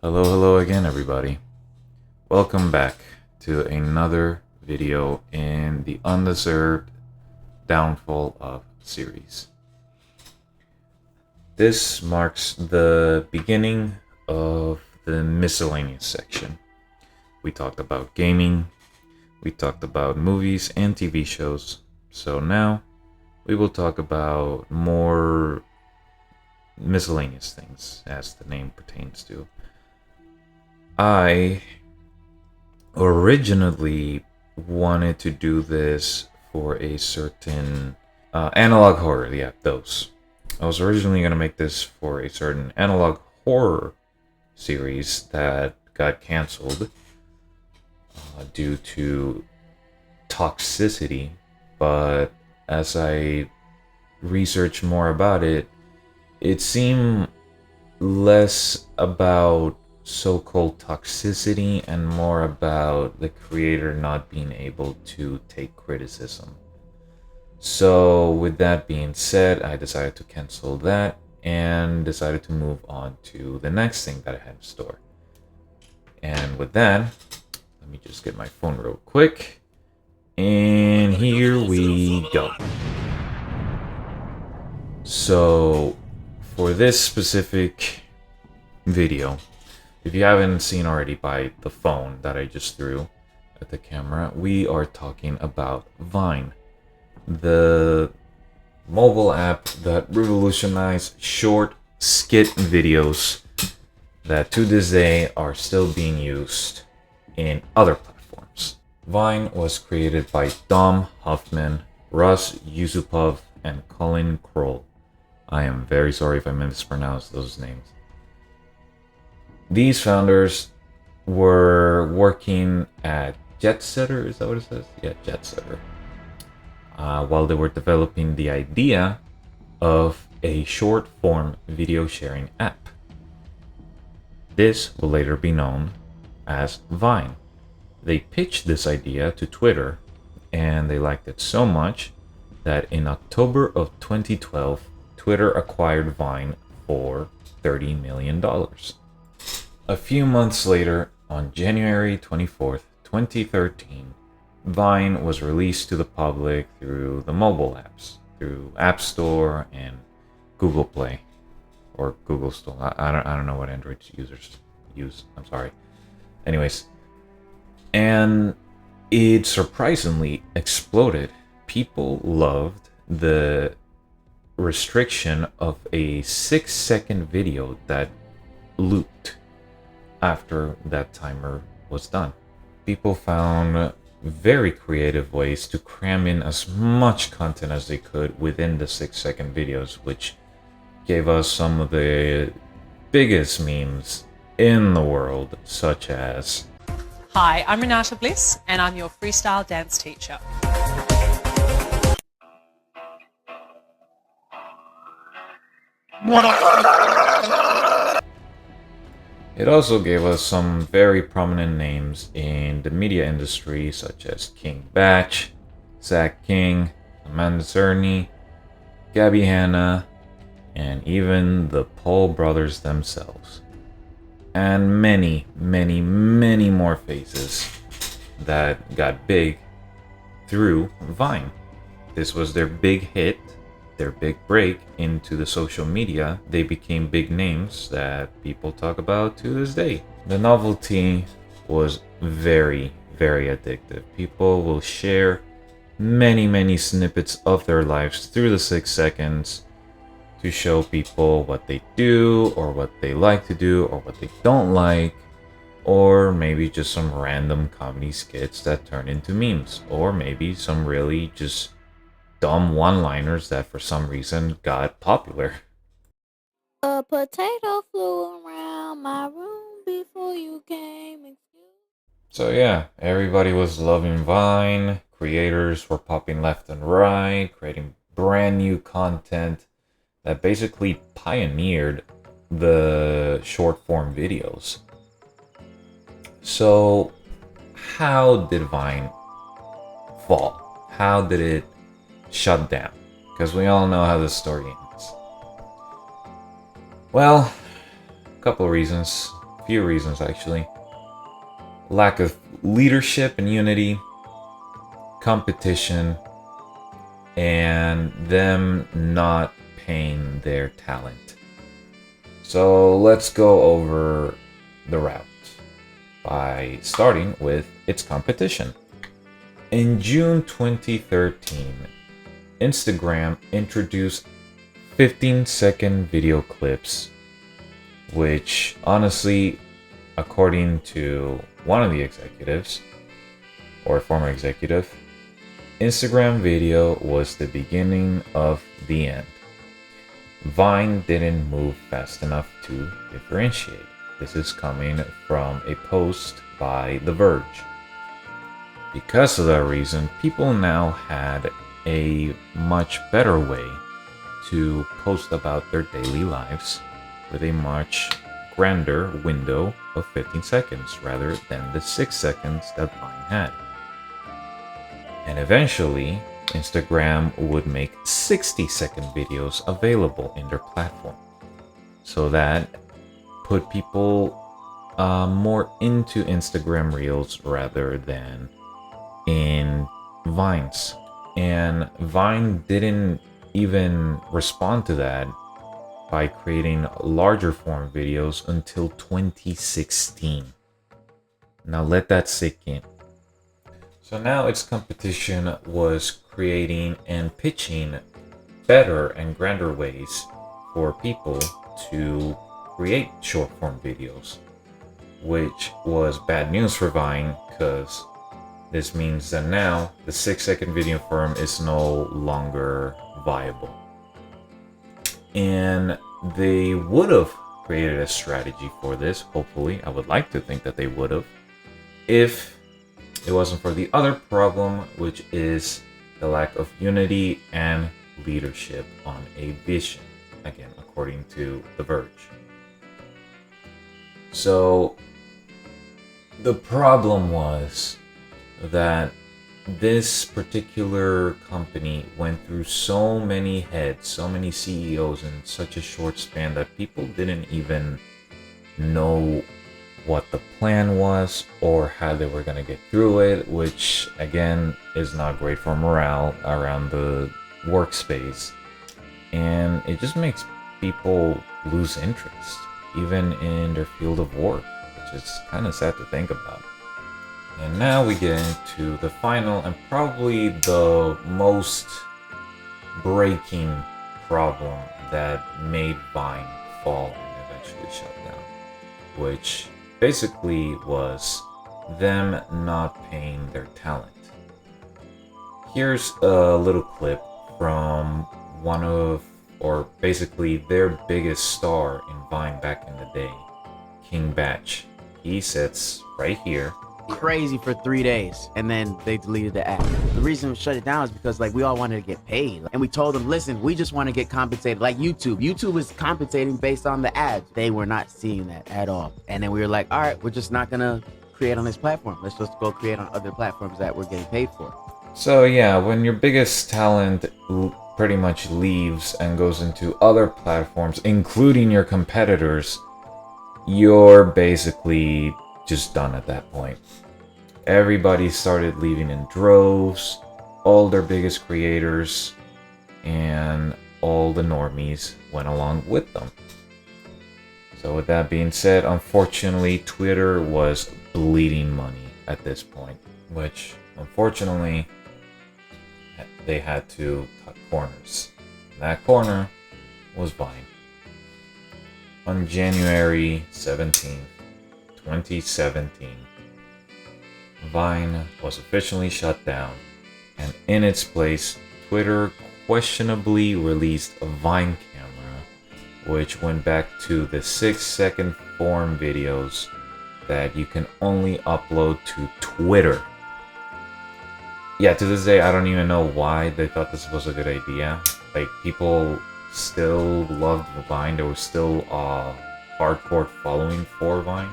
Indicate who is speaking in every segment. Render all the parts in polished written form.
Speaker 1: Hello again, everybody. Welcome back to another video in the Undeserved Downfall of series. This marks the beginning of the miscellaneous section. We talked about gaming, we talked about movies and TV shows, so now we will talk about more miscellaneous things, as the name pertains to. I originally wanted to do this for a certain analog horror. Yeah, those. I was originally going to make this for a certain analog horror series that got canceled due to toxicity, but as I researched more about it, it seemed less about so-called toxicity and more about the creator not being able to take criticism. So with that being said, I decided to cancel that and decided to move on to the next thing that I had in store. And with that, let me just get my phone real quick. And here we go. So for this specific video, if you haven't seen already by the phone that I just threw at the camera, we are talking about Vine, the mobile app that revolutionized short skit videos that to this day are still being used in other platforms. Vine was created by Dom Huffman, Russ Yusupov, and Colin Kroll. I am very sorry if I mispronounced those names. These founders were working at Jetsetter, is that what it says? Yeah, Jetsetter. While they were developing the idea of a short-form video sharing app. This will later be known as Vine. They pitched this idea to Twitter, and they liked it so much that in October of 2012, Twitter acquired Vine for $30 million. A few months later, on January 24th, 2013, Vine was released to the public through the mobile apps, through App Store and Google Play, or Google Store. I don't know what Android users use. I'm sorry. Anyways, and it surprisingly exploded. People loved the restriction of a 6-second video that looped after that timer was done. People found very creative ways to cram in as much content as they could within the 6-second videos, which gave us some of the biggest memes in the world, such as...
Speaker 2: Hi, I'm Renata Bliss, and I'm your freestyle dance teacher.
Speaker 1: It also gave us some very prominent names in the media industry, such as King Batch, Zach King, Amanda Cerny, Gabby Hanna, and even the Paul brothers themselves. And many more faces that got big through Vine. This was their big hit, their big break into the social media. They became big names that people talk about to this day. The novelty was very addictive. People will share many snippets of their lives through the 6 seconds to show people what they do, or what they like to do, or what they don't like, or maybe just some random comedy skits that turn into memes, or maybe some really just dumb one-liners that for some reason got popular.
Speaker 3: A potato flew around my room before you came.
Speaker 1: So yeah, everybody was loving Vine. Creators were popping left and right, creating brand new content that basically pioneered the short-form videos. So how did Vine fall? How did it shut down? Because we all know how the story ends. Well, a couple of reasons. few reasons actually. Lack of leadership and unity, competition, and them not paying their talent. So let's go over the route by starting with its competition. In June 2013, Instagram introduced 15-second video clips, which honestly, according to one of the executives, or former executive, Instagram video was the beginning of the end. Vine didn't move fast enough to differentiate. This is coming from a post by The Verge. Because of that reason, people now had a much better way to post about their daily lives with a much grander window of 15 seconds rather than the 6 seconds that Vine had. And eventually, Instagram would make 60-second videos available in their platform. So that put people more into Instagram Reels rather than in Vines. And Vine didn't even respond to that by creating larger form videos until 2016. Now let that sink in. So now its competition was creating and pitching better and grander ways for people to create short form videos, which was bad news for Vine because this means that now the 6-second video form is no longer viable. And they would have created a strategy for this, hopefully. I would like to think that they would have, if it wasn't for the other problem, which is the lack of unity and leadership on a vision, again, according to The Verge. So the problem was that this particular company went through so many heads, so many CEOs in such a short span that people didn't even know what the plan was or how they were going to get through it, which again is not great for morale around the workspace. And it just makes people lose interest, even in their field of work, which is kind of sad to think about. And now we get into the final and probably the most breaking problem that made Vine fall and eventually shut down, which basically was them not paying their talent. Here's a little clip from one of, or basically their biggest star in Vine back in the day, King Batch. He sits right here.
Speaker 4: Crazy for 3 days, and then they deleted the app. The reason we shut it down is because like we all wanted to get paid, and we told them, listen, we just want to get compensated like YouTube is compensating based on the ads. They were not seeing that at all. And then we were like, all right, we're just not gonna create on this platform, let's just go create on other platforms that we're getting paid for.
Speaker 1: So yeah, when your biggest talent pretty much leaves and goes into other platforms, including your competitors, you're basically just done at that point. Everybody started leaving in droves, all their biggest creators, and all the normies went along with them. So with that being said, unfortunately, Twitter was bleeding money at this point, which unfortunately they had to cut corners. And that corner was Vine. On January 17th, 2017, Vine was officially shut down, and in its place, Twitter questionably released a Vine camera, which went back to the 6-second form videos that you can only upload to Twitter. Yeah, to this day, I don't even know why they thought this was a good idea. Like, people still loved Vine. There was still a hardcore following for Vine.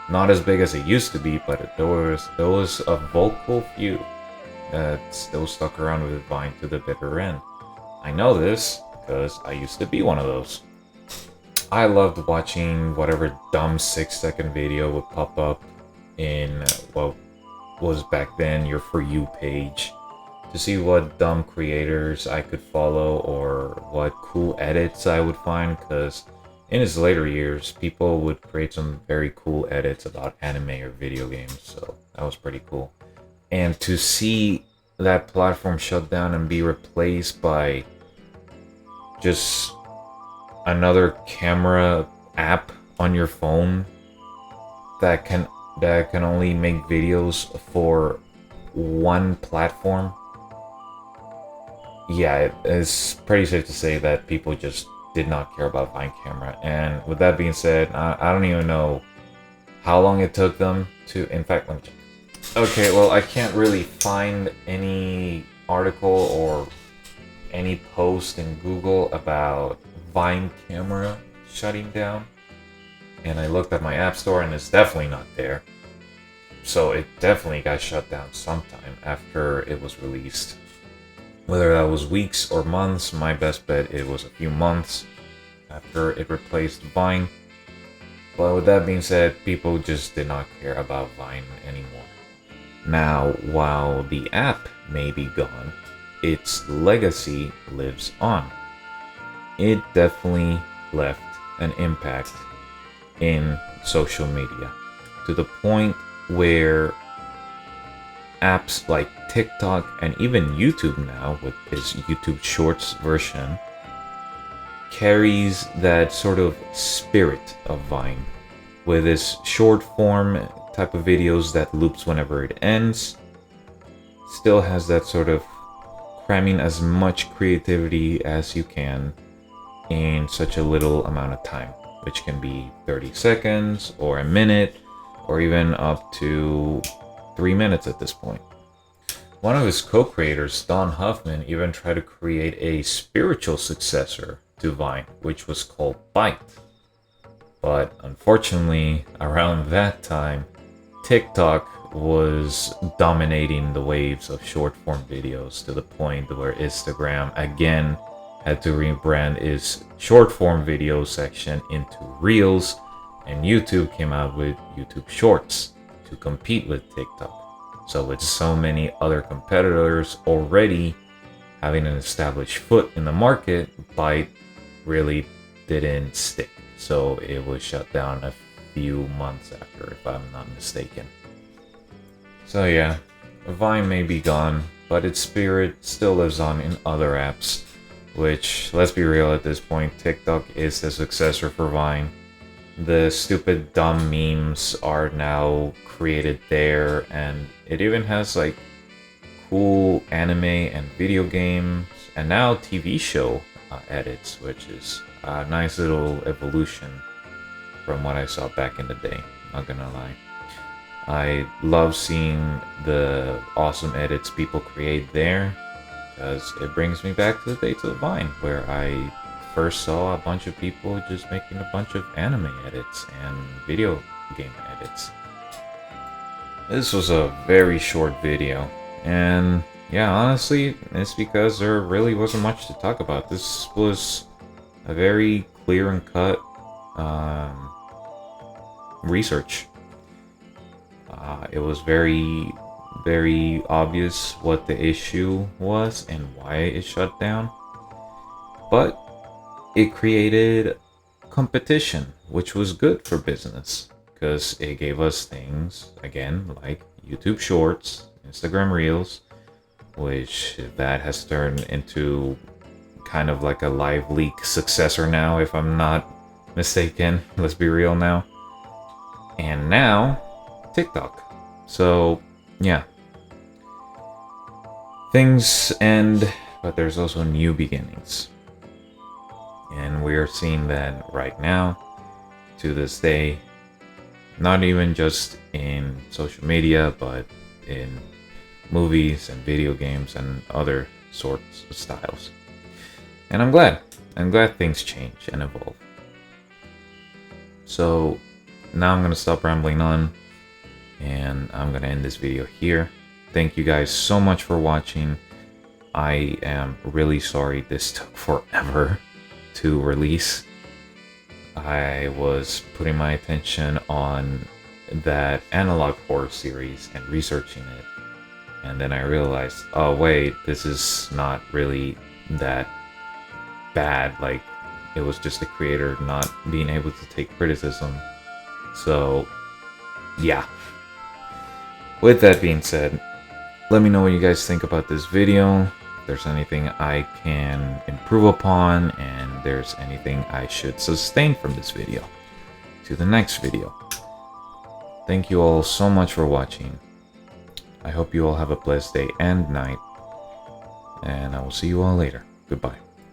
Speaker 1: Not as big as it used to be, but there was a vocal few that still stuck around with Vine to the bitter end. I know this because I used to be one of those. I loved watching whatever dumb 6-second video would pop up in what was back then your For You page to see what dumb creators I could follow or what cool edits I would find, because in his later years, people would create some very cool edits about anime or video games, so that was pretty cool. And to see that platform shut down and be replaced by just another camera app on your phone that can only make videos for one platform. Yeah, it's pretty safe to say that people just did not care about Vine camera. And with that being said, I don't even know how long it took them to, in fact, let me check. Okay, well, I can't really find any article or any post in Google about Vine camera shutting down. And I looked at my app store and it's definitely not there. So it definitely got shut down sometime after it was released. Whether that was weeks or months, my best bet it was a few months after it replaced Vine. But with that being said, people just did not care about Vine anymore. Now, while the app may be gone, its legacy lives on. It definitely left an impact in social media to the point where apps like TikTok and even YouTube now with its YouTube Shorts version carries that sort of spirit of Vine with its short form type of videos that loops whenever it ends. Still has that sort of cramming as much creativity as you can in such a little amount of time, which can be 30 seconds or a minute or even up to 3 minutes at this point. One of his co-creators, Don Huffman, even tried to create a spiritual successor to Vine, which was called Byte. But unfortunately, around that time, TikTok was dominating the waves of short-form videos to the point where Instagram again had to rebrand its short-form video section into Reels, and YouTube came out with YouTube Shorts to compete with TikTok. So with so many other competitors already having an established foot in the market, Byte really didn't stick. So it was shut down a few months after, if I'm not mistaken. So yeah, Vine may be gone, but its spirit still lives on in other apps, which, let's be real at this point, TikTok is the successor for Vine. The stupid dumb memes are now created there, and it even has like cool anime and video games and now TV show edits, which is a nice little evolution from what I saw back in the day, not gonna lie. I love seeing the awesome edits people create there because it brings me back to the days of Vine where I first saw a bunch of people just making a bunch of anime edits and video game edits. This was a very short video, and yeah, honestly, it's because there really wasn't much to talk about. This was a very clear and cut research. It was very, very obvious what the issue was and why it shut down, but it created competition, which was good for business because it gave us things again like YouTube Shorts, Instagram Reels, which that has turned into kind of like a live leak successor now, if I'm not mistaken. Let's be real now. And now TikTok. So yeah, things end, but there's also new beginnings. And we are seeing that right now, to this day, not even just in social media, but in movies and video games and other sorts of styles. And I'm glad things change and evolve. So now I'm going to stop rambling on, and I'm going to end this video here. Thank you guys so much for watching. I am really sorry this took forever to release. I was putting my attention on that analog horror series and researching it. And then I realized, oh wait, this is not really that bad. Like, it was just the creator not being able to take criticism. So, yeah. With that being said, let me know what you guys think about this video. If there's anything I can improve upon, and there's anything I should sustain from this video to the next video. Thank you all so much for watching. I hope you all have a blessed day and night, and I will see you all later. Goodbye.